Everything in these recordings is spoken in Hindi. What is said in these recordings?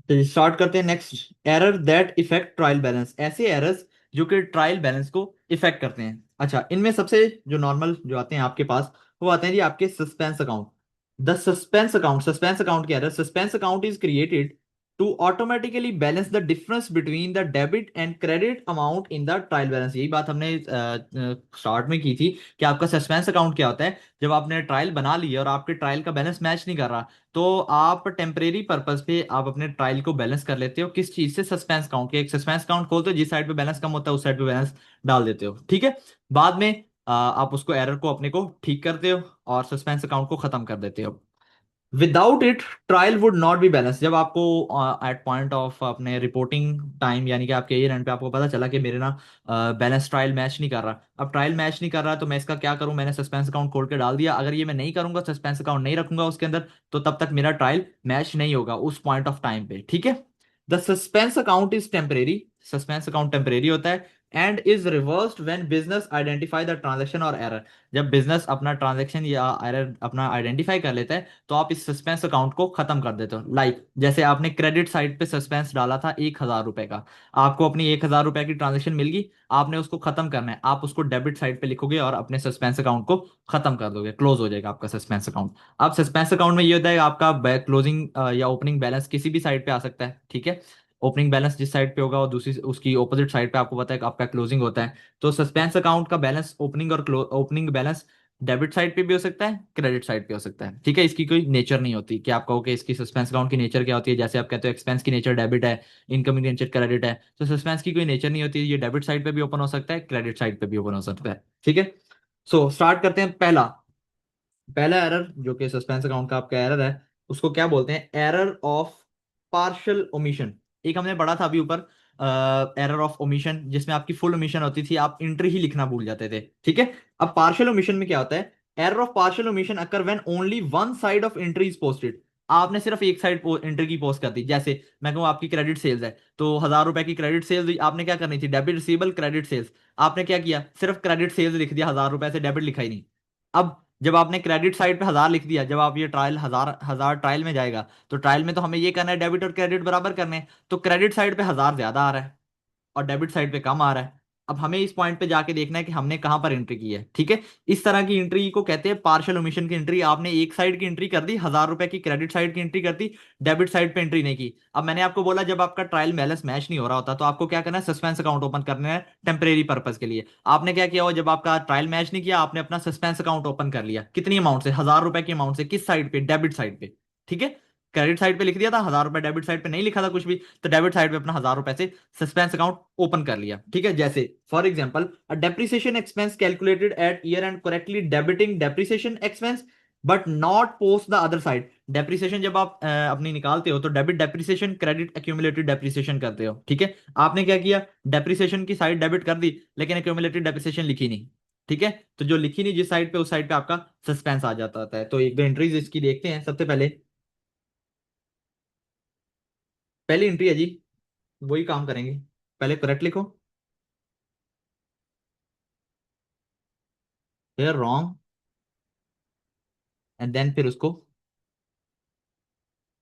तो स्टार्ट करते हैं। Next, error that effect trial balance, ऐसे एरर्स जो कि ट्रायल बैलेंस को इफेक्ट करते हैं। अच्छा, इनमें सबसे जो नॉर्मल जो आते हैं आपके पास, वो आते हैं जी आपके suspense account. The suspense account, suspense account क्या है? Suspense account is created to automatically balance the difference between the debit and credit amount in the trial balance. यही बात हमने स्टार्ट में की थी कि आपका सस्पेंस अकाउंट क्या होता है। जब आपने ट्रायल बना ली है और आपके ट्रायल का बैलेंस मैच नहीं कर रहा, तो आप टेम्परेरी पर्पस पे आप अपने ट्रायल को बैलेंस कर लेते हो किस चीज से? सस्पेंस काउंट के। एक सस्पेंस काउंट खोलते हो, जिस साइड पे बैलेंस कम होता है उस साइड पे बैलेंस डाल देते हो, ठीक है। बाद में आप उसको एरर को अपने को ठीक करते हो और सस्पेंस अकाउंट को खत्म कर देते हो। Without it trial would not be balance. जब आपको एट पॉइंट ऑफ अपने रिपोर्टिंग टाइम, यानी कि आपके ईयर एंड पे आपको पता चला कि मेरे ना बैलेंस ट्रायल मैच नहीं कर रहा, अब ट्रायल मैच नहीं कर रहा तो मैं इसका क्या करूं? मैंने सस्पेंस अकाउंट खोल के डाल दिया। अगर ये मैं नहीं करूंगा, सस्पेंस अकाउंट नहीं रखूंगा उसके अंदर, तो तब तक मेरा ट्रायल मैच नहीं होगा उस पॉइंट ऑफ टाइम पे, ठीक है। The suspense account is temporary, suspense account temporary होता है। And is reversed when business identify the transaction और एरर। जब बिजनेस अपना ट्रांजेक्शन या एरर अपना आइडेंटिफाई कर लेता है, तो आप इस सस्पेंस अकाउंट को खत्म कर देते हो। जैसे आपने क्रेडिट साइड पे सस्पेंस डाला था 1,000 रुपए का, आपको अपनी 1,000 रुपए की ट्रांजेक्शन मिल गई, आपने उसको खत्म करना है, आप उसको डेबिट साइड पे लिखोगे और अपने सस्पेंस अकाउंट को खत्म कर दोगे, क्लोज हो जाएगा आपका सस्पेंस अकाउंट। अब सस्पेंस अकाउंट में ये होता है आपका क्लोजिंग या ओपनिंग बैलेंस किसी भी साइड पे आ सकता है, ठीक है। ओपनिंग बैलेंस जिस साइड पे होगा और दूसरी उसकी ऑपोजिट साइड पे आपको पता है कि आपका क्लोजिंग होता है। तो सस्पेंस अकाउंट का बैलेंस ओपनिंग और ओपनिंग बैलेंस डेबिट साइड पे भी हो सकता है, क्रेडिट साइड पे हो सकता है, ठीक है। इसकी कोई नेचर नहीं होती कि आप कहो कि इसकी सस्पेंस अकाउंट की नेचर क्या होती है। जैसे आप कहते हो एक्सपेंस की नेचर डेबिट है, इनकम की नेचर क्रेडिट है, तो सस्पेंस की कोई नेचर नहीं होती। ये डेबिट साइड पे भी ओपन हो सकता है, क्रेडिट साइड पे भी ओपन हो सकता है, ठीक है। सो स्टार्ट करते हैं। पहला पहला एरर जो कि सस्पेंस अकाउंट का आपका एरर है, उसको क्या बोलते हैं? Error of partial omission. एक हमने पढ़ा था अभी ऊपर, एरर ऑफ ओमिशन, जिसमें आपकी फुल ओमिशन होती थी, आप इंट्री ही लिखना भूल जाते थे, ठीक है। अब पार्शियल ओमिशन में क्या होता है? Error of partial omission occur when only one side of entry is posted. आपने सिर्फ एक साइड एंट्री की पोस्ट कर दी। जैसे मैं कहूँ आपकी क्रेडिट सेल्स है, तो 1,000 रुपए की क्रेडिट सेल्स आपने क्या करनी थी? Debit receivable credit sales. आपने क्या किया? सिर्फ क्रेडिट सेल्स लिख दिया, 1,000 रुपए से डेबिट लिखा ही नहीं। अब जब आपने क्रेडिट साइड पे 1,000 लिख दिया, जब आप ये ट्रायल 1,000 ट्रायल में जाएगा, तो ट्रायल में तो हमें ये करना है, डेबिट और क्रेडिट बराबर करने हैं। तो क्रेडिट साइड पे 1,000 ज्यादा आ रहा है और डेबिट साइड पे कम आ रहा है। अब हमें इस पॉइंट पे जाके देखना है कि हमने कहां पर एंट्री की है, ठीक है। इस तरह की एंट्री को कहते हैं पार्शियल ओमिशन की एंट्री। आपने एक साइड की एंट्री कर दी, 1,000 रुपए की क्रेडिट साइड की एंट्री कर दी, डेबिट साइड पे एंट्री नहीं की। अब मैंने आपको बोला जब आपका ट्रायल बैलेंस मैच नहीं हो रहा होता, तो आपको क्या करना है? सस्पेंस अकाउंट ओपन करना है टेम्परेरी पर्पज के लिए। आपने क्या किया? हो जब आपका ट्रायल मैच नहीं किया, आपने अपना सस्पेंस अकाउंट ओपन कर लिया। कितनी अमाउंट से? 1,000 रुपए की अमाउंट से। किस साइड पे? डेबिट साइड पे, ठीक है। क्रेडिट साइड पे लिख दिया था 1,000 रुपए, डेबिट साइड पे नहीं लिखा था कुछ भी, तो डेबिट साइड पे अपना 1,000 रुपए से सस्पेंस अकाउंट ओपन कर लिया, ठीक है। जैसे for example, a depreciation expense calculated at year and correctly debiting depreciation expense but not post the other side. Depreciation जब आप अपनी निकालते हो, तो debit depreciation, credit accumulated depreciation करते हो, ठीक है। आपने क्या किया? डेप्रिसिएशन की साइड डेबिट कर दी, लेकिन एक्यूमुलेटेड डेप्रिसिएशन लिखी नहीं, ठीक है। तो जो लिखी नहीं जिस साइड पे, उस साइड पे आपका सस्पेंस आ जाता है। तो एक दो एंट्रीज इसकी देखते हैं। सबसे पहले पहली एंट्री है जी, वही काम करेंगे। पहले करेक्ट लिखो, फिर रॉन्ग, एंड देन फिर उसको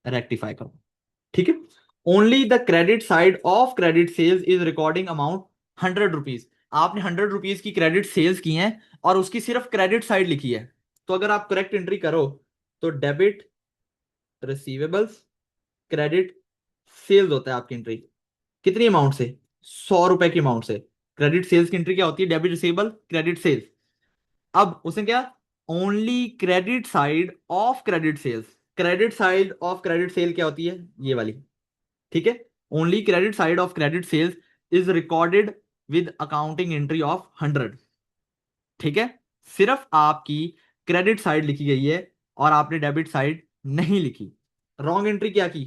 रेक्टिफाई करो, ठीक है। Only the credit side of credit sales is recording amount 100 rupees. आपने 100 रुपीज की क्रेडिट सेल्स की हैं और उसकी सिर्फ क्रेडिट साइड लिखी है। तो अगर आप करेक्ट एंट्री करो, तो डेबिट रिसीवेबल्स क्रेडिट सेल्स होता है आपकी एंट्री। कितनी अमाउंट से? 100 रुपए की अमाउंट से। क्रेडिट सेल्स की एंट्री क्या होती है? Debit receivable credit sales. अब उसने क्या? Only credit side of credit sales. Credit side of credit sale क्या होती है? ये वाली, ठीक है। Only credit side of credit sales is recorded with accounting entry of 100, ठीक है। सिर्फ आपकी क्रेडिट साइड लिखी गई है और आपने डेबिट साइड नहीं लिखी। रॉन्ग एंट्री क्या की?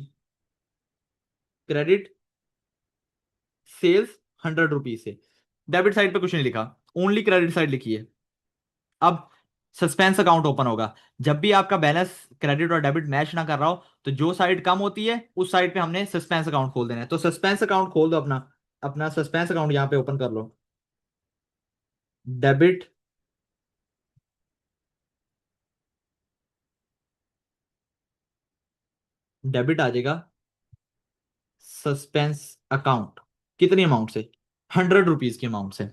क्रेडिट सेल्स 100 रुपीज से, डेबिट साइड पे कुछ नहीं लिखा, ओनली क्रेडिट साइड लिखी है। अब सस्पेंस अकाउंट ओपन होगा। जब भी आपका बैलेंस क्रेडिट और डेबिट मैच ना कर रहा हो, तो जो साइड कम होती है उस साइड पे हमने सस्पेंस अकाउंट खोल देना है। तो सस्पेंस अकाउंट खोल दो अपना, अपना सस्पेंस अकाउंट यहां पे ओपन कर लो। डेबिट डेबिट आ जाएगा, सस्पेंस अकाउंट कितनी अमाउंट से, 100 रुपीज की अमाउंट से।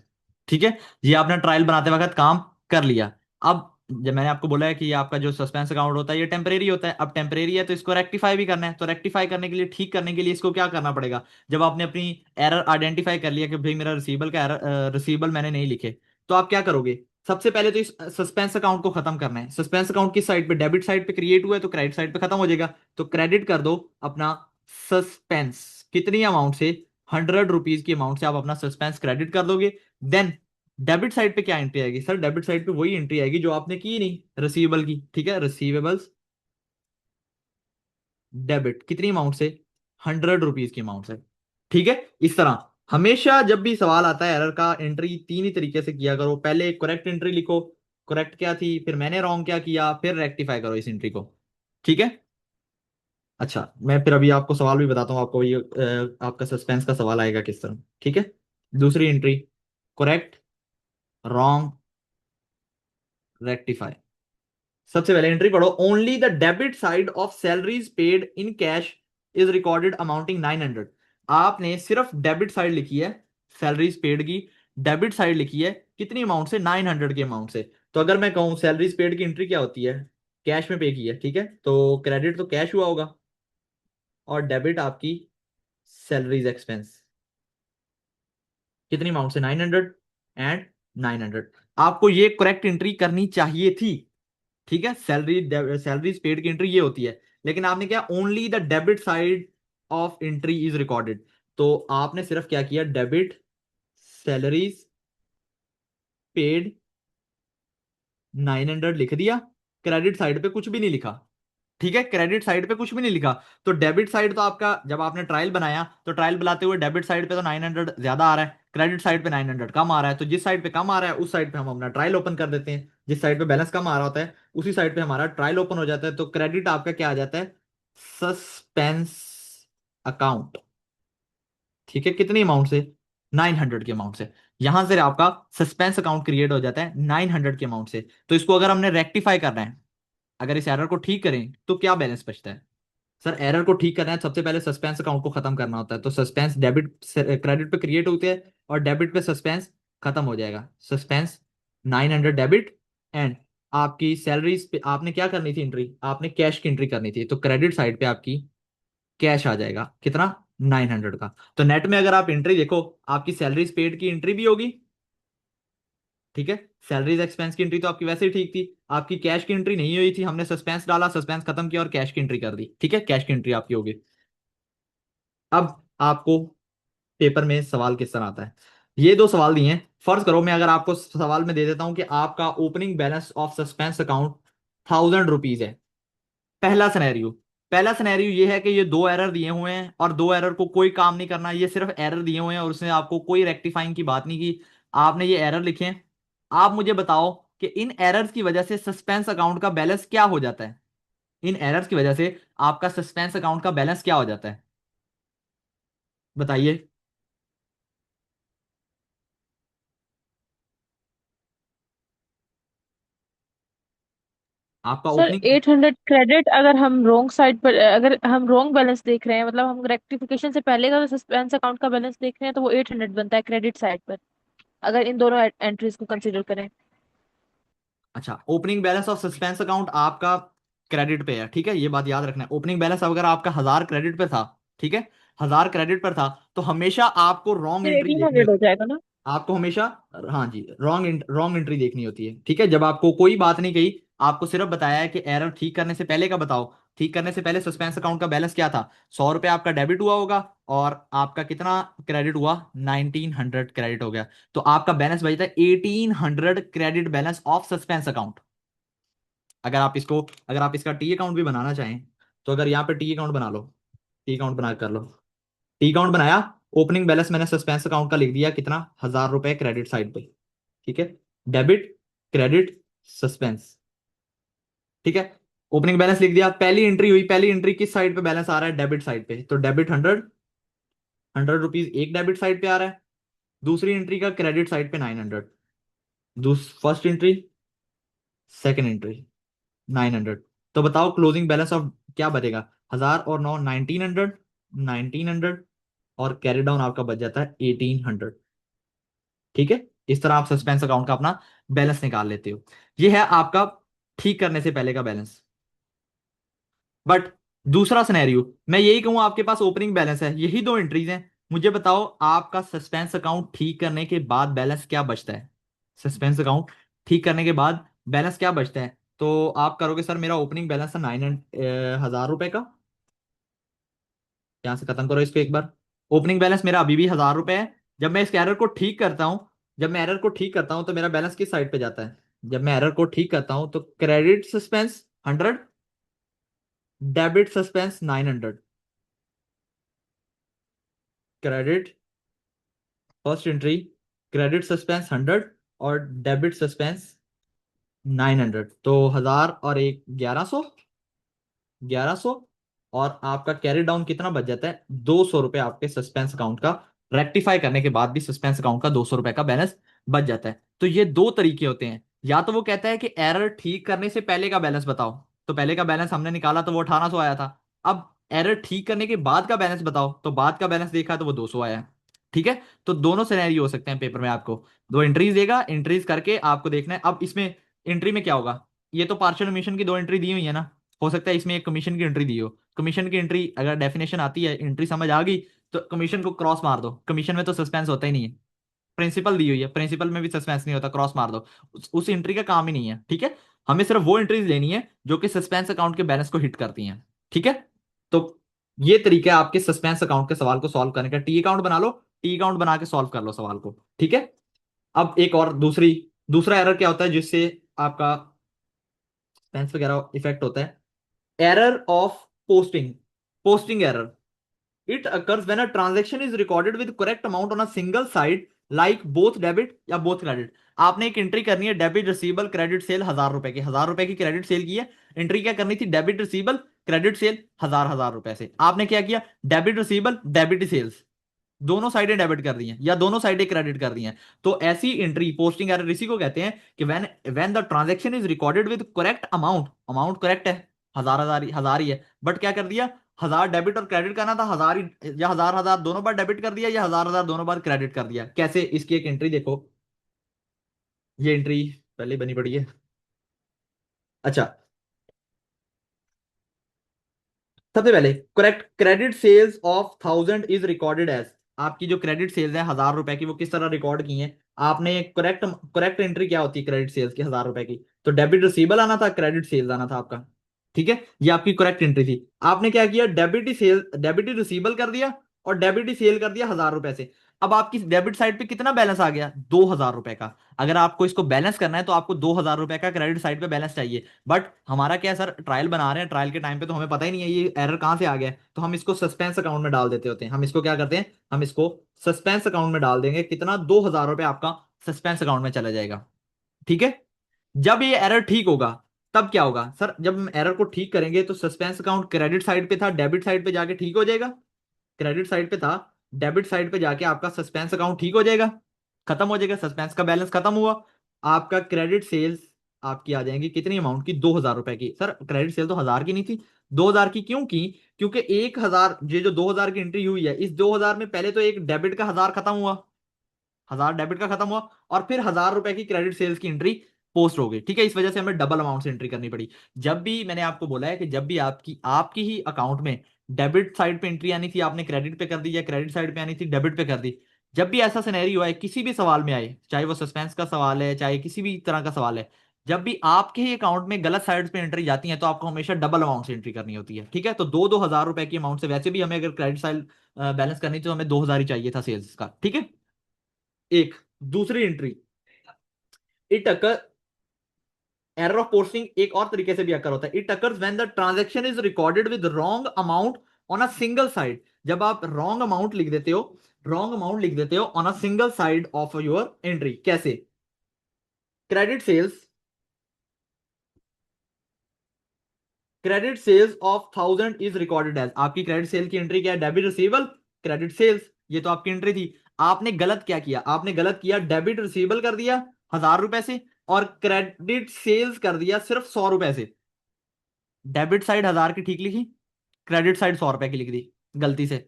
ठीक है, ये आपने ट्रायल बनाते वक्त काम कर लिया। अब जब मैंने आपको बोला है कि ये आपका जो सस्पेंस अकाउंट होता है ये टेम्परेरी होता है, अब टेम्परेरी है तो इसको रेक्टिफाई भी करना है, तो रेक्टिफाई करने के लिए, ठीक करने के लिए इसको क्या करना पड़ेगा। जब आपने अपनी एरर आइडेंटिफाई कर लिया कि भाई मेरा रिसीवेबल का एरर, रिसीवेबल मैंने नहीं लिखे, तो आप क्या करोगे। सबसे पहले तो इस सस्पेंस अकाउंट को खत्म करना है। सस्पेंस अकाउंट किस साइड पे, डेबिट साइड पे क्रिएट हुआ है तो क्रेडिट साइड पे खत्म हो जाएगा। तो क्रेडिट कर दो अपना सस्पेंस, कितनी अमाउंट से, 100 रुपीज की अमाउंट से आप अपना सस्पेंस क्रेडिट कर दोगे। देन डेबिट साइड पे क्या एंट्री आएगी सर, डेबिट साइड पे वही एंट्री आएगी जो आपने की नहीं, रिसीवेबल की। ठीक है, रिसीवेबल्स डेबिट कितनी अमाउंट से, 100 रुपीज की अमाउंट से। ठीक है, इस तरह हमेशा जब भी सवाल आता है एरर का, एंट्री तीन ही तरीके से किया करो। पहले करेक्ट एंट्री लिखो, करेक्ट क्या थी, फिर मैंने रॉन्ग क्या किया, फिर रेक्टिफाई करो इस एंट्री को। ठीक है। अच्छा, मैं फिर अभी आपको सवाल भी बताता हूँ, आपको ये आपका सस्पेंस का सवाल आएगा किस तरह। ठीक है, दूसरी एंट्री, करेक्ट, रॉन्ग, रेक्टिफाई। सबसे पहले एंट्री पढ़ो, only the debit side of salaries paid in cash is recorded amounting 900। आपने सिर्फ डेबिट साइड लिखी है, सैलरीज पेड की डेबिट साइड लिखी है, कितनी अमाउंट से, 900 के अमाउंट से। तो अगर मैं कहूँ सैलरीज पेड की एंट्री क्या होती है, कैश में पे की है। ठीक है, तो क्रेडिट तो कैश हुआ होगा और डेबिट आपकी सैलरीज एक्सपेंस, कितनी अमाउंट से, 900 एंड 900। आपको ये करेक्ट एंट्री करनी चाहिए थी। ठीक है, सैलरी पेड की एंट्री ये होती है, लेकिन आपने क्या, only the debit side of entry is recorded. तो आपने सिर्फ क्या किया, डेबिट सैलरीज पेड 900 लिख दिया, क्रेडिट साइड पे कुछ भी नहीं लिखा। ठीक है, क्रेडिट साइड पे कुछ भी नहीं लिखा। तो डेबिट साइड तो आपका, जब आपने ट्रायल बनाया तो ट्रायल बनाते हुए डेबिट साइड पे तो 900 ज्यादा आ रहा है, क्रेडिट साइड पे 900 कम आ रहा है। तो जिस साइड पे कम आ रहा है उस साइड पे हम अपना ट्रायल ओपन कर देते हैं, जिस साइड पे बैलेंस कम आ रहा होता है उसी साइड पे हमारा ट्रायल ओपन हो जाता है। तो क्रेडिट आपका क्या आ जाता है, सस्पेंस अकाउंट। ठीक है, कितनी अमाउंट से, 900 के अमाउंट से। यहां से आपका सस्पेंस अकाउंट क्रिएट हो जाता है 900 के अमाउंट से। तो इसको अगर हमने रेक्टिफाई करना है, अगर इस एरर को ठीक करें तो क्या बैलेंस बचता है। सर एरर को ठीक करना है, सबसे पहले सस्पेंस अकाउंट को खत्म करना होता है। तो सस्पेंस डेबिट क्रेडिट पे क्रिएट होते हैं और डेबिट पे सस्पेंस खत्म हो जाएगा। सस्पेंस 900 डेबिट एंड आपकी सैलरीज पे आपने क्या करनी थी एंट्री, आपने कैश की एंट्री करनी थी। तो क्रेडिट साइड पे आपकी कैश आ जाएगा, कितना, 900 का। तो नेट में अगर आप एंट्री देखो, आपकी सैलरीज पेड की एंट्री भी होगी। ठीक है, सैलरीज एक्सपेंस की एंट्री तो आपकी वैसे ही ठीक थी, आपकी कैश की एंट्री नहीं हुई थी, हमने सस्पेंस डाला, सस्पेंस खत्म किया और कैश की एंट्री कर दी। ठीक है, कैश की एंट्री आपकी होगी। अब आपको पेपर में सवाल किस तरह आता है, ये दो सवाल दिए हैं। फर्ज करो मैं अगर आपको सवाल में दे देता हूं कि आपका opening balance of suspense account 1000 rupees है। पहला सिनेरियो, पहला सिनेरियो ये है कि ये दो एरर दिए हुए हैं और दो एरर को कोई काम नहीं करना, ये सिर्फ एरर दिए हुए हैं और उसने आपको कोई रेक्टिफाइंग की बात नहीं की, आपने ये एरर लिखे हैं। आप मुझे बताओ कि इन एरर्स की वजह से सस्पेंस अकाउंट का बैलेंस क्या हो जाता है, इन एरर्स की वजह से आपका सस्पेंस अकाउंट का बैलेंस क्या हो जाता है, बताइए। आपका सर ओपनिंग, 800 क्रेडिट, अगर हम रोंग साइड पर, अगर हम रोंग बैलेंस देख रहे हैं, मतलब हम रेक्टिफिकेशन से पहले का सस्पेंस अकाउंट का बैलेंस देख रहे हैं, तो वो 800 बनता है क्रेडिट साइड पर, अगर इन दोनों एंट्रीज को कंसीडर करें। अच्छा, opening balance of suspense account आपका क्रेडिट पे है। ठीक है, ये बात याद रखना है। ओपनिंग बैलेंस अगर आपका 1000 क्रेडिट पे था, ठीक है, 1000 क्रेडिट पर था, तो हमेशा आपको रॉन्ग फिर एंट्री एटीन देखनी हंड्रेड हो होती जाएगा ना। है। आपको हमेशा, हाँ जी, रॉन्ग एंट्री देखनी होती है। ठीक है, जब आपको कोई बात नहीं कही, आपको सिर्फ बताया है कि एरर ठीक करने से पहले का बताओ, ठीक करने से पहले सस्पेंस अकाउंट का बैलेंस क्या था, 100 रुपये आपका डेबिट हुआ होगा और आपका कितना क्रेडिट हुआ, 1900 क्रेडिट हो गया। तो आपका बैलेंस बचता है 1800 credit balance of suspense account. अगर आप इसको, अगर आप इसका टी अकाउंट भी बनाना चाहें, तो अगर यहाँ पे टी अकाउंट बना लो, टी अकाउंट बना कर लो, टी अकाउंट बनाया, ओपनिंग बैलेंस मैंने सस्पेंस अकाउंट का लिख दिया, कितना, 1000 रुपए क्रेडिट साइड पे। ठीक है, डेबिट, क्रेडिट, सस्पेंस। ठीक है, ओपनिंग बैलेंस लिख दिया, पहली एंट्री हुई, पहली एंट्री किस साइड पे बैलेंस आ रहा है, डेबिट साइड पे, तो डेबिट 100, 100 रुपीज एक डेबिट साइड पे आ रहा है। दूसरी एंट्री का क्रेडिट साइड पे 900, फर्स्ट एंट्री, सेकेंड एंट्री 900। तो बताओ क्लोजिंग बैलेंस ऑफ क्या बनेगा, 1000 और 9, 1900, 1900 और कैरी डाउन आपका बच जाता है 1800। ठीक है, इस तरह आप सस्पेंस अकाउंट का अपना बैलेंस निकाल लेते हो। ये है आपका ठीक करने से पहले का बैलेंस। बट दूसरा सिनेरियो, मैं यही कहूँ आपके पास ओपनिंग बैलेंस है, यही दो एंट्रीज हैं, मुझे बताओ आपका सस्पेंस अकाउंट ठीक करने के बाद बैलेंस क्या बचता है। सस्पेंस अकाउंट ठीक करने के बाद बैलेंस क्या बचता है, तो आप करोगे सर मेरा ओपनिंग बैलेंस है 9,000 रुपए का। यहां से खत्म करो इसको एक बार। ओपनिंग बैलेंस मेरा अभी भी 1,000 रुपए है। जब मैं इस एरर को ठीक करता हूं, जब मैं एरर को ठीक करता हूं तो मेरा बैलेंस किस साइड पे जाता है। जब मैं एरर को ठीक करता हूं तो credit suspense 100, debit suspense 900। Credit first entry, credit suspense 100 और डेबिट सस्पेंस 900, तो 1000 और एक 1100, 1100। और आपका कैरी डाउन कितना बच जाता है, 200 रुपये आपके सस्पेंस अकाउंट का। रेक्टिफाई करने के बाद भी सस्पेंस अकाउंट का 200 रुपये का बैलेंस बच जाता है। तो ये दो तरीके होते हैं, या तो वो कहता है कि एरर ठीक करने से पहले का बैलेंस बताओ, तो पहले का बैलेंस हमने निकाला तो वो 1800 आया था। अब एरर ठीक करने के बाद का बैलेंस बताओ, तो बाद का बैलेंस देखा तो वो 200 आया है। ठीक है, तो दोनों सिनेरियो हो सकते हैं पेपर में। आपको दो एंट्रीज देगा, एंट्रीज करके आपको देखना है अब इसमें एंट्री में क्या होगा। ये तो पार्शियल कमीशन की दो एंट्री दी हुई है ना, हो सकता है इसमें एक कमीशन की एंट्री दी हो। कमीशन की एंट्री अगर डेफिनेशन आती है, एंट्री समझ आ गई, तो कमीशन को क्रॉस मार दो। कमीशन में तो सस्पेंस होता ही नहीं है। प्रिंसिपल दी हुई है, प्रिंसिपल में भी सस्पेंस नहीं होता, क्रॉस मार दो। उस एंट्री का काम ही नहीं है। ठीक है, हमें सिर्फ वो एंट्रीज लेनी है जो कि सस्पेंस अकाउंट के बैलेंस को हिट करती हैं। ठीक है, तो ये तरीका है आपके सस्पेंस अकाउंट के सवाल को सॉल्व करने का। टी अकाउंट बना लो, टी अकाउंट बना के सॉल्व कर लो सवाल को। ठीक है, अब एक और दूसरा एरर क्या होता है जिससे आपका सस्पेंस वगैरह इफेक्ट होता है। Error of posting, posting error. It occurs when a transaction is recorded with correct amount on a single side, like both debit या both credit। आपने एक एंट्री करनी है, डेबिट रिसीवेबल क्रेडिट सेल 1,000 रुपए की, 1,000 रुपए की क्रेडिट सेल की है। एंट्री क्या करनी थी, डेबिट रिसीवेबल क्रेडिट सेल 1,000 1,000 रुपए से। आपने क्या किया, डेबिट रिसीवेबल डेबिट सेल्स दोनों साइडें डेबिट कर दी हैं या दोनों साइडें क्रेडिट कर दी हैं। तो ऐसी एंट्री पोस्टिंग एरर इसी को कहते हैं कि when when the transaction is recorded with correct amount, amount correct है, हजार हजार हजार ही है, बट क्या कर दिया, 1,000 डेबिट और क्रेडिट करना था, 1,000 ही या 1,000 1,000 दोनों बार डेबिट कर दिया या 1,000 1,000 दोनों बार क्रेडिट कर दिया। कैसे, इसकी एक एंट्री देखो, ये एंट्री पहले बनी पड़ी है। अच्छा, सबसे पहले correct credit sales of 1,000 is recorded as. आपकी जो क्रेडिट सेल्स है 1,000 रुपए की, वो किस तरह रिकॉर्ड की हैं। आपने करेक्ट करेक्ट एंट्री क्या होती है क्रेडिट सेल्स की 1,000 रुपए की, तो डेबिट रिसीवेबल आना था, क्रेडिट सेल्स आना था आपका। ठीक है, ये आपकी करेक्ट एंट्री थी। आपने क्या किया, डेबिट ही सेल, डेबिट ही रिसीवेबल कर दिया और डेबिट ही सेल कर दिया 1,000 रुपए से। अब आपकी डेबिट साइड पे कितना बैलेंस आ गया, 2,000 रुपए का। अगर आपको इसको बैलेंस करना है तो आपको 2,000 रुपए का क्रेडिट साइड पे बैलेंस चाहिए। बट हमारा क्या है सर, ट्रायल बना रहे हैं, ट्रायल के टाइम पे तो हमें पता ही नहीं है ये एरर कहाँ से आ गया है, तो हम इसको सस्पेंस अकाउंट में डाल देते होते हैं। हम इसको क्या करते हैं, हम इसको सस्पेंस अकाउंट में डाल देंगे। कितना, 2,000 रुपये आपका सस्पेंस अकाउंट में चला जाएगा। ठीक है, जब ये एरर ठीक होगा तब क्या होगा सर, जब हम एरर को ठीक करेंगे तो सस्पेंस अकाउंट क्रेडिट साइड पे था, डेबिट साइड पे जाके ठीक हो जाएगा। क्रेडिट साइड पे था, डेबिट साइड पे जाके आपका सस्पेंस अकाउंट ठीक हो जाएगा, खत्म हो जाएगा, सस्पेंस का बैलेंस खत्म हुआ। आपका क्रेडिट सेल्स आपकी आ जाएंगी कितनी अमाउंट की, 2,000 रुपए की। सर क्रेडिट सेल तो 1,000 की नहीं थी, 2,000 की क्यों की, क्योंकि 1,000, ये जो 2,000 की एंट्री हुई है, इस 2,000 में पहले तो एक डेबिट का 1,000 खत्म हुआ, 1,000 डेबिट का खत्म हुआ, और फिर 1,000 रुपए की क्रेडिट सेल्स की एंट्री पोस्ट हो गई। ठीक है, इस वजह से हमें डबल अमाउंट से एंट्री करनी पड़ी। जब भी मैंने आपको बोला है कि जब भी आपकी आपकी ही अकाउंट में डेबिट साइड पे एंट्री आनी थी, आपने क्रेडिट पे कर दी, या क्रेडिट साइड पे आनी थी डेबिट पे कर दी। जब भी ऐसा सिनेरियो आए किसी भी सवाल में आए, चाहे वो सस्पेंस का सवाल है चाहे किसी भी तरह का सवाल है, जब भी आपके ही अकाउंट में गलत साइड पे एंट्री जाती है तो आपको हमेशा डबल अमाउंट से एंट्री करनी होती है। ठीक है, तो 2,000 रुपए की अमाउंट से, वैसे भी हमें अगर क्रेडिट साइड बैलेंस करनी थी तो हमें 2,000 ही चाहिए था सेल्स का। ठीक है, एक दूसरी entry, it occur, error of posting एक और तरीके से भी अकर होता है। It occurs when the transaction is recorded with wrong amount on a single side. जब आप रॉन्ग अमाउंट लिख देते हो, रॉन्ग अमाउंट लिख देते हो on a single side of your entry. कैसे, credit sales, credit sales of 1,000 is recorded as. आपकी क्रेडिट सेल की एंट्री क्या है, डेबिट रिसीवेबल क्रेडिट सेल्स, ये तो आपकी एंट्री थी। आपने गलत क्या किया, आपने गलत किया, डेबिट रिसीवेबल कर दिया 1,000 रुपए से और क्रेडिट सेल्स कर दिया सिर्फ 100 रुपए से। डेबिट साइड 1,000 की ठीक लिखी, क्रेडिट साइड 100 रुपए की लिख दी गलती से।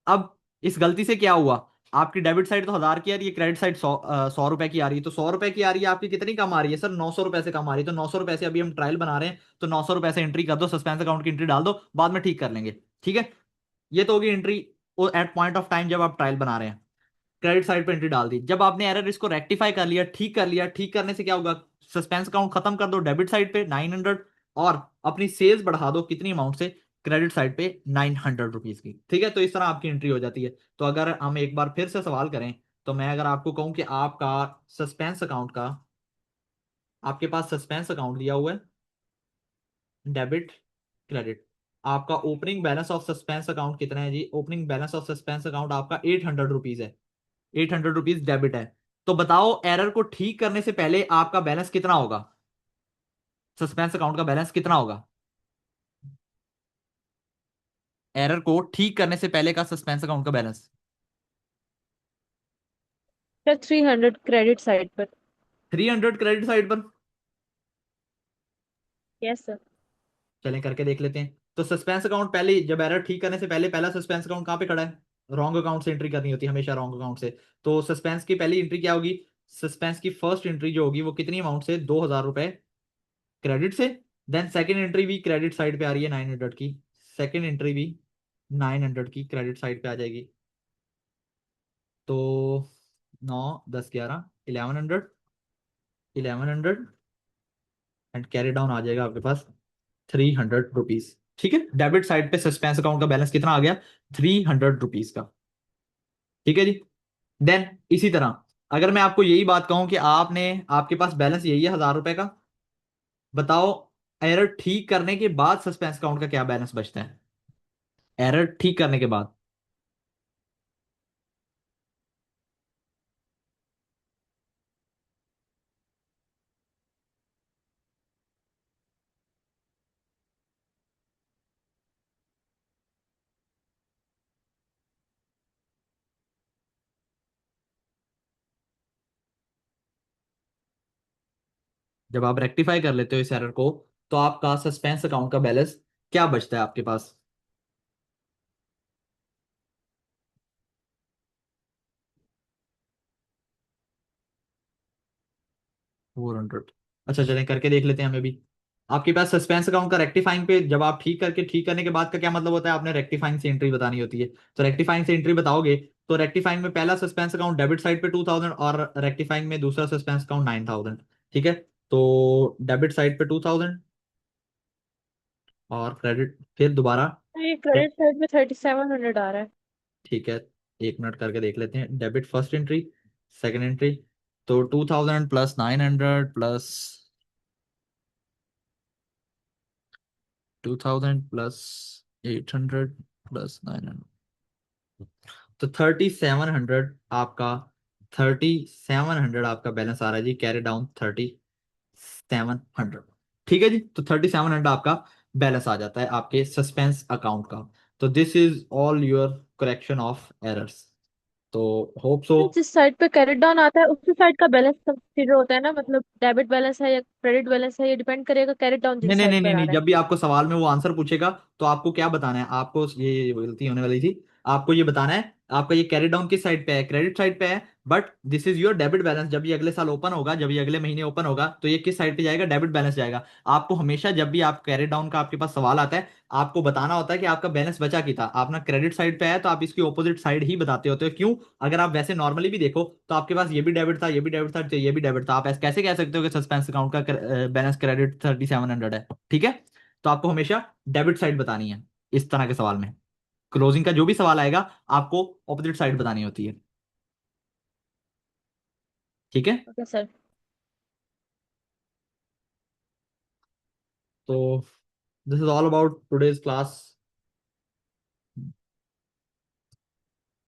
अब इस गलती से क्या हुआ, आपकी डेबिट साइड तो 1000 की आ रही है, क्रेडिट साइड 100 रुपए की आ रही है, तो 100 रुपए की आ रही है आपकी, कितनी कम आ रही है सर, 900 रुपए से कम आ रही है, तो 900 रुपए से अभी हम ट्रायल बना रहे हैं, तो 900 रुपए से एंट्री कर दो, सस्पेंस अकाउंट की एंट्री डाल दो, बाद में ठीक कर लेंगे। ठीक है, ये तो होगी entry eight point of time जब आप ट्रायल बना रहे हैं, क्रेडिट साइड पे एंट्री डाल दी। जब आपने एरर इसको रेक्टिफाई कर लिया, ठीक कर लिया, ठीक करने से क्या होगा, सस्पेंस अकाउंट खत्म कर दो डेबिट साइड पे 900, और अपनी सेल्स बढ़ा दो कितनी अमाउंट से, क्रेडिट साइड पे 900 रुपीज की। ठीक है, तो इस तरह आपकी एंट्री हो जाती है। तो अगर हम एक बार फिर से सवाल करें, तो मैं अगर आपको कहूं कि आपका सस्पेंस अकाउंट का, आपके पास सस्पेंस अकाउंट दिया हुआ है, डेबिट क्रेडिट, आपका opening balance of suspense account कितना है जी, opening balance of suspense account आपका 800 रुपीज है, 800 रुपीज डेबिट है। तो बताओ एरर को ठीक करने से पहले आपका बैलेंस कितना होगा, सस्पेंस अकाउंट का बैलेंस कितना होगा, एरर को ठीक करने से पहले का सस्पेंस अकाउंट का बैलेंस। सर 300 क्रेडिट साइड पर। 300 क्रेडिट साइड पर। Yes sir. चलें करके देख लेते हैं। तो सस्पेंस अकाउंट पहले, जब एरर ठीक करने से पहले पहला सस्पेंस अकाउंट कहाँ पे खड़ा है, रॉन्ग अकाउंट से एंट्री करनी होती है हमेशा, रॉन्ग अकाउंट से। तो सस्पेंस की पहली एंट्री क्या होगी, सस्पेंस की फर्स्ट एंट्री जो होगी वो कितनी अमाउंट से, 2000 रुपए क्रेडिट से। देन सेकेंड एंट्री भी क्रेडिट साइड पे आ रही है 900 की, सेकेंड एंट्री भी 900 की क्रेडिट साइड पे आ जाएगी। तो 9 10 11, 1100, 1100 एंड कैरी डाउन आ जाएगा आपके पास 300 रुपीज। ठीक है, डेबिट साइड पे सस्पेंस अकाउंट का बैलेंस कितना आ गया, 300 रुपीज का। ठीक है जी। देन इसी तरह अगर मैं आपको यही बात कहूं कि आपने, आपके पास बैलेंस यही है 1000 रुपए का, बताओ एरर ठीक करने के बाद सस्पेंस अकाउंट का क्या बैलेंस बचता है, एरर ठीक करने के बाद। जब आप रेक्टिफाई कर लेते हो इस एरर को, तो आपका सस्पेंस अकाउंट का बैलेंस क्या बचता है आपके पास, 400। अच्छा चलें करके देख लेते हैं हमें भी। आपके पास सस्पेंस अकाउंट का रेक्टिफाइंग पे, जब आप ठीक करके, ठीक करने के बाद का क्या मतलब होता है, आपने रेक्टिफाइंग से एंट्री बतानी होती है। तो रेक्टिफाइंग से एंट्री बताओगे, तो रेक्टिफाइंग में पहला सस्पेंस अकाउंट डेबिट साइड पे 2000, और रेक्टिफाइंग में दूसरा सस्पेंस अकाउंट 9000। ठीक है, तो डेबिट साइड पे 2000, और क्रेडिट फिर दोबारा। ये क्रेडिट साइड में 3700 आ रहा है। ठीक है, एक मिनट करके देख लेते हैं, debit first entry, second entry, तो 2000 प्लस 900 प्लस 2000 प्लस 800 प्लस 900, तो 3700 आपका, 3700 आपका बैलेंस आ रहा है जी, कैरी डाउन 3700। ठीक है जी, तो 3700 आपका बैलेंस आ जाता है आपके सस्पेंस अकाउंट का। तो this is all your correction of errors. तो होप सो। जिस साइड पे क्रेडिट डाउन आता है उसी साइड का बैलेंस कंसीडर होता है ना, मतलब डेबिट बैलेंस है या क्रेडिट बैलेंस है, ये डिपेंड करेगा क्रेडिट डाउन नहीं जिस नहीं साइड नहीं नहीं पर आ नहीं, रहा है। जब भी आपको सवाल में वो आंसर पूछेगा, तो आपको क्या बताना है, आपको ये गलती होने वाली थी, आपको ये बताना है आपका ये कैरी डाउन किस साइड पे है, क्रेडिट साइड पे है, but this is your debit balance. जब ये अगले साल ओपन होगा, जब ये अगले महीने ओपन होगा, तो ये किस साइड पे जाएगा, डेबिट बैलेंस जाएगा। आपको हमेशा जब भी आप कैरी डाउन का आपके पास सवाल आता है, आपको बताना होता है कि आपका बैलेंस बचा कितना, आप ना क्रेडिट साइड पे है तो आप इसकी ऑपोजिट साइड ही बताते होते हो। क्यों, अगर आप वैसे नॉर्मली भी देखो, तो आपके पास ये भी डेबिट था, ये भी डेबिट था, तो ये भी डेबिट था, आप ऐसे कैसे कह सकते हो कि सस्पेंस अकाउंट का बैलेंस क्रेडिट 3700 है। ठीक है, तो आपको हमेशा डेबिट साइड बतानी है इस तरह के सवाल में, क्लोजिंग का जो भी सवाल आएगा, आपको ऑपोजिट साइड बतानी होती है। ठीक है, ओके सर। तो this is all about today's class.